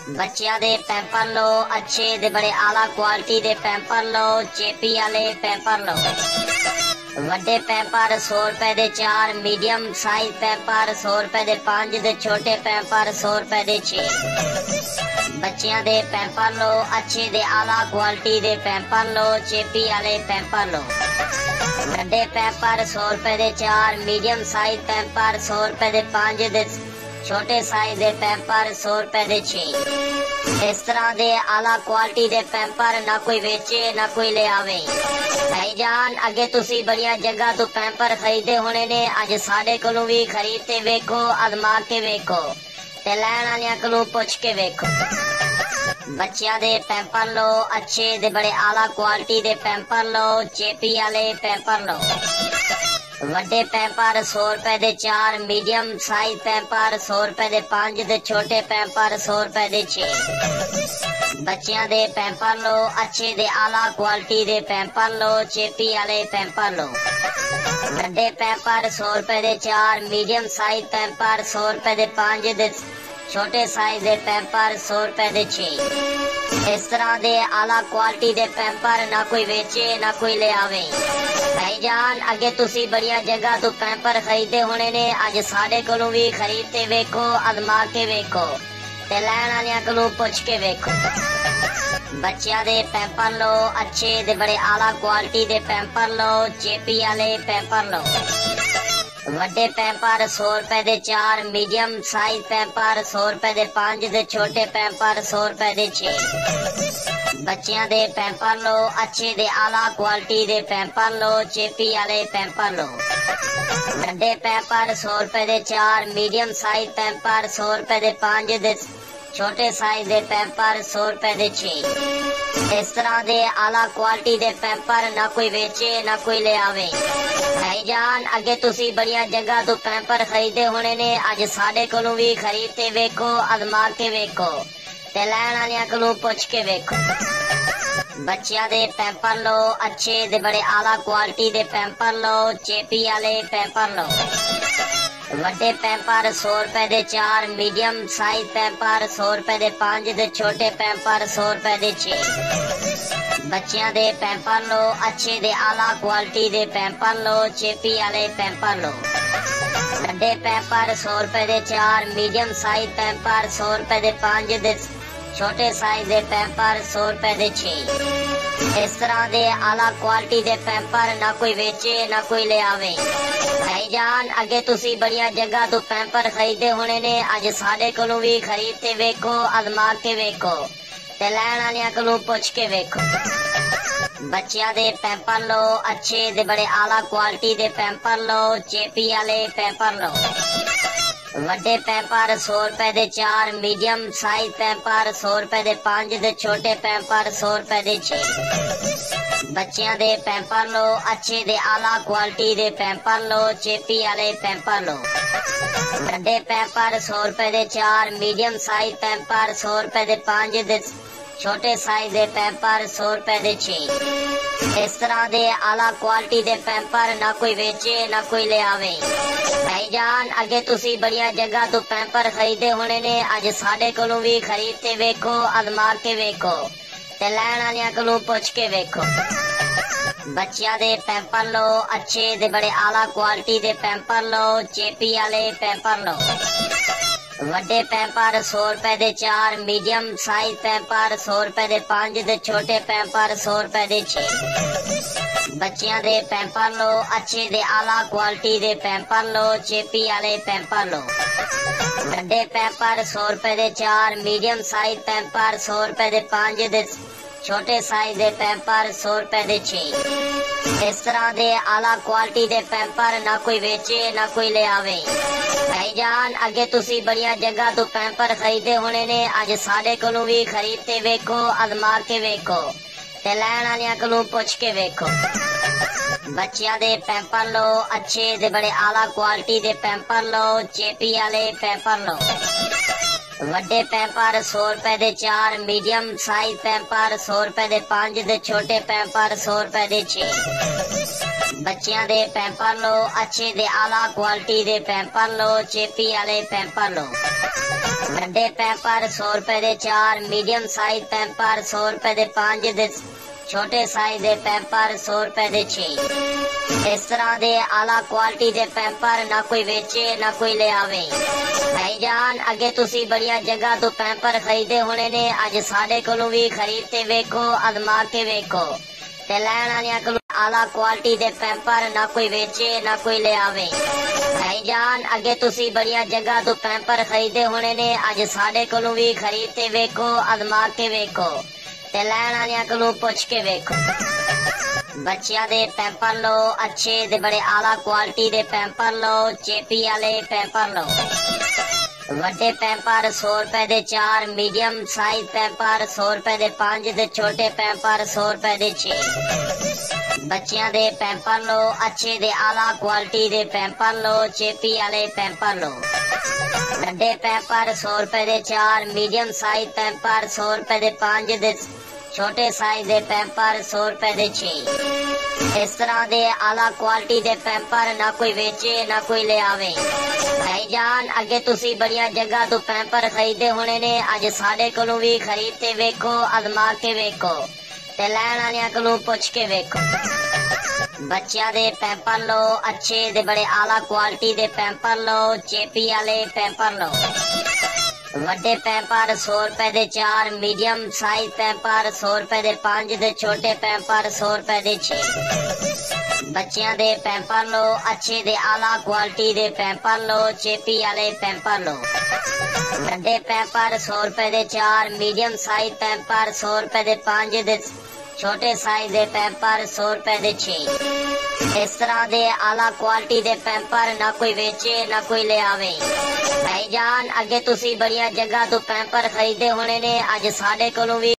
बच्चियां दे पैंपर लो, अच्छे दे बड़े आला क्वालिटी दे पैंपर लो, चेपी वाले पैंपर लो। वड्डे पैंपर 100 रुपए दे 4, मीडियम साइज पैंपर 100 रुपए दे 5, दे छोटे पैंपर 100 रुपए दे 6। बच्चियां दे पैंपर लो, अच्छे दे आला क्वालिटी दे पैंपर लो, चेपी वाले पैंपर लो। वड्डे पैंपर 100 रुपए दे 4, मीडियम साइज पैंपर 100 रुपए दे 5, दे छोटे साइज दे पैंपर 100 रुपए दे 6। इस तरह दे आला क्वालिटी दे पैंपर ना कोई बेचे ना कोई ले आवे। भाईजान अगे तुसी बड़िया जगह तो पैंपर खरीदे होने ने, अज साडे कोलों भी खरीदते वेखो, अजमा के वेखो ते लैण वालियां कोलों पुछ के वेखो। बच्चियां दे पैंपर लो, अच्छे दे बड़े आला क्वालिटी दे पैंपर लो, चेपी वाले पैंपर लो। वड्डे पैंपर 100 रुपए दे 4, मीडियम साइज पैंपर 100 रुपए दे 5, दे छोटे पैंपर 100 रुपए दे 6। बच्चियां दे पैंपर लो, अच्छे दे आला क्वालिटी दे पैंपर लो, चेपी वाले पैंपर लो। वड्डे पैंपर 100 रुपए दे 4, मीडियम साइज पैंपर 100 रुपए दे 5, दे छोटे साइज दे पैंपर 100 रुपए दे 6। इस तरह दे आला क्वालिटी दे पैंपर ना कोई बेचे ना कोई ले आवे। भाईजान अगे तुसी बड़िया जगह तो पैंपर खरीदे होने ने, अज साडे कोलों भी खरीदते वेखो, अजमा के वेखो ते लैण वालियां कोलों पुछ के वेखो। बच्चियां दे पैंपर लो, अच्छे दे बड़े आला क्वालिटी दे पैंपर लो, चेपी वाले पैंपर लो। वड्डे पैंपर 100 रुपए दे 4, मीडियम साइज पैंपर 100 रुपए दे 5, दे छोटे पैंपर 100 रुपए दे 6। बच्चियां दे पैंपर लो, अच्छे दे आला क्वालिटी दे पैंपर लो, चेपी वाले पैंपर लो। वड्डे पैंपर 100 रुपए दे 4, मीडियम साइज पैंपर 100 रुपए दे 5, दे छोटे साइज दे पैंपर 100 रुपए दे 6। इस तरह दे आला क्वालिटी दे पैंपर ना कोई बेचे ना कोई ले आवे। भाईजान अगे तुसी बड़िया जगह तो पैंपर खरीदे होने ने, अज साडे कोलों भी खरीदते वेखो, अजमा के वेखो ते लैण वालियां कोलों पुछ के वेखो। बच्चियां दे पैंपर लो, अच्छे दे बड़े आला क्वालिटी दे पैंपर लो, चेपी वाले पैंपर लो। वड्डे पैंपर 100 रुपए दे 4, मीडियम साइज पैंपर 100 रुपए दे 5, दे छोटे पैंपर 100 रुपए दे 6। बच्चियां दे पैंपर लो, अच्छे दे आला क्वालिटी दे पैंपर लो, चेपी वाले पैंपर लो। वड्डे पैंपर 100 रुपए दे 4, मीडियम साइज पैंपर 100 रुपए दे 5, दे छोटे साइज दे पैंपर 100 रुपए दे 6। इस तरह दे आला क्वालिटी दे पैंपर ना कोई बेचे ना कोई ले आवे। भाईजान अगे तुसी बड़िया जगह तो पैंपर खरीदे होने ने, अज साडे कोलों भी खरीदते वेखो, अजमा के वेखो ते लैण वालियां कोलों पुछ के वेखो। बच्चियां दे पैंपर लो, अच्छे दे बड़े आला क्वालिटी दे पैंपर लो, चेपी वाले पैंपर लो। वड्डे पैंपर 100 रुपए दे 4, मीडियम साइज पैंपर 100 रुपए दे 5, दे छोटे पैंपर 100 रुपए दे 6। बच्चियां दे पैंपर लो, अच्छे दे आला क्वालिटी दे पैंपर लो, चेपी वाले पैंपर लो। वड्डे पैंपर 100 रुपए दे 4, मीडियम साइज पैंपर 100 रुपए दे 5, दे छोटे साइज दे पैंपर 100 रुपए दे 6। इस तरह दे आला क्वालिटी दे पैंपर ना कोई बेचे ना कोई ले आवे। भाईजान अगे तुसी बड़िया जगह तो पैंपर खरीदे होने ने, अज साडे कोलों भी खरीदते वेखो, अजमा के वेखो ते लैण वालियां कोलों पुछ के वेखो। बच्चियां दे पैंपर लो, अच्छे दे बड़े आला क्वालिटी दे पैंपर लो, चेपी वाले पैंपर लो। वड्डे पैंपर 100 रुपए दे 4, मीडियम साइज पैंपर 100 रुपए दे 5, दे छोटे पैंपर 100 रुपए दे 6। बच्चियां दे पैंपर लो, अच्छे दे आला क्वालिटी दे पैंपर लो, चेपी वाले पैंपर लो। वड्डे पैंपर 100 रुपए दे 4, मीडियम साइज पैंपर 100 रुपए दे 5, दे छोटे साइज दे पैंपर 100 रुपए दे 6। इस तरह दे आला क्वालिटी दे पैंपर ना कोई बेचे ना कोई ले आवे। भाईजान अगे तुसी बड़िया जगह तो पैंपर खरीदे होने ने, अज साडे कोलों भी खरीदते वेखो, अजमा के वेखो ते लैण वालियां कोलों पुछ के वेखो। बच्चियां दे पैंपर लो, अच्छे दे बड़े आला क्वालिटी दे पैंपर लो, चेपी वाले पैंपर लो। वड्डे पैंपर 100 रुपए दे 4, मीडियम साइज पैंपर 100 रुपए दे 5, दे छोटे पैंपर 100 रुपए दे 6। बच्चियां दे पैंपर लो, अच्छे दे आला क्वालिटी दे पैंपर लो, चेपी वाले पैंपर लो। वड्डे पैंपर 100 रुपए दे 4, मीडियम साइज पैंपर 100 रुपए दे 5 दे छोटे साइज दे पैंपर 100 रुपए दे 6। इस तरह दे आला क्वालिटी दे पैंपर ना कोई बेचे ना कोई ले आवे। भाईजान अगे तुसी बढ़िया जगह तो पैंपर खरीदे होने ने, अज साडे कोलों भी खरीदते वेखो, अजमा के वेखो ते लैण वालियां कोलों आला क्वालिटी दे पैंपर ना कोई बेचे ना कोई ले आवे। भाईजान अगे तुसी बढ़िया जगह तो पैंपर खरीदे होने ने, अज साडे कोलों भी खरीदते वेखो, अजमा के वेखो ते लैण वालियां कोलों पुछ के वेखो। बच्चियां दे पैंपर लो, अच्छे दे बड़े आला क्वालिटी दे पैंपर लो, चेपी वाले पैंपर लो। वड्डे पैंपर 100 रुपए दे 4, मीडियम साइज पैंपर 100 रुपए दे 5 दे छोटे पैंपर 100 रुपए दे 6। बच्चियां दे पैंपर लो, अच्छे दे आला क्वालिटी दे पैंपर लो, चेपी वाले पैंपर लो। वड्डे पैंपर 100 रुपए दे 4, मीडियम साइज पैंपर 100 रुपए दे 5 दे छोटे साइज दे पैंपर 100 रुपए दे 6। इस तरह दे आला क्वालिटी दे पैंपर ना कोई बेचे ना कोई ले आवे। भाईजान अगे तुसी बढ़िया जगह तो पैंपर खरीदे होने ने, अज साडे कोलों भी खरीदते वेखो, अजमा के वेखो ते लैण वालियां कोलों पुछ के वेखो। बच्चियां दे पैंपर लो, अच्छे दे बड़े आला क्वालिटी दे पैंपर लो, चेपी वाले पैंपर लो। वड्डे पैंपर 100 रुपए दे 4, मीडियम साइज पैंपर 100 रुपए दे 5 दे छोटे पैंपर 100 रुपए दे 6। बच्चियां दे पैंपर लो, अच्छे दे आला क्वालिटी दे पैंपर लो, चेपी वाले पैंपर लो। वड्डे पैंपर 100 रुपए दे 4, मीडियम साइज पैंपर 100 रुपए दे 5 दे छोटे साइज दे पैंपर 100 रुपए दे 6। इस तरह दे आला क्वालिटी दे पैंपर ना कोई बेचे ना कोई ले आवे। भाईजान अगे तुसी बढ़िया जगह तो पैंपर खरीदे होने ने, अज साडे कोलों भी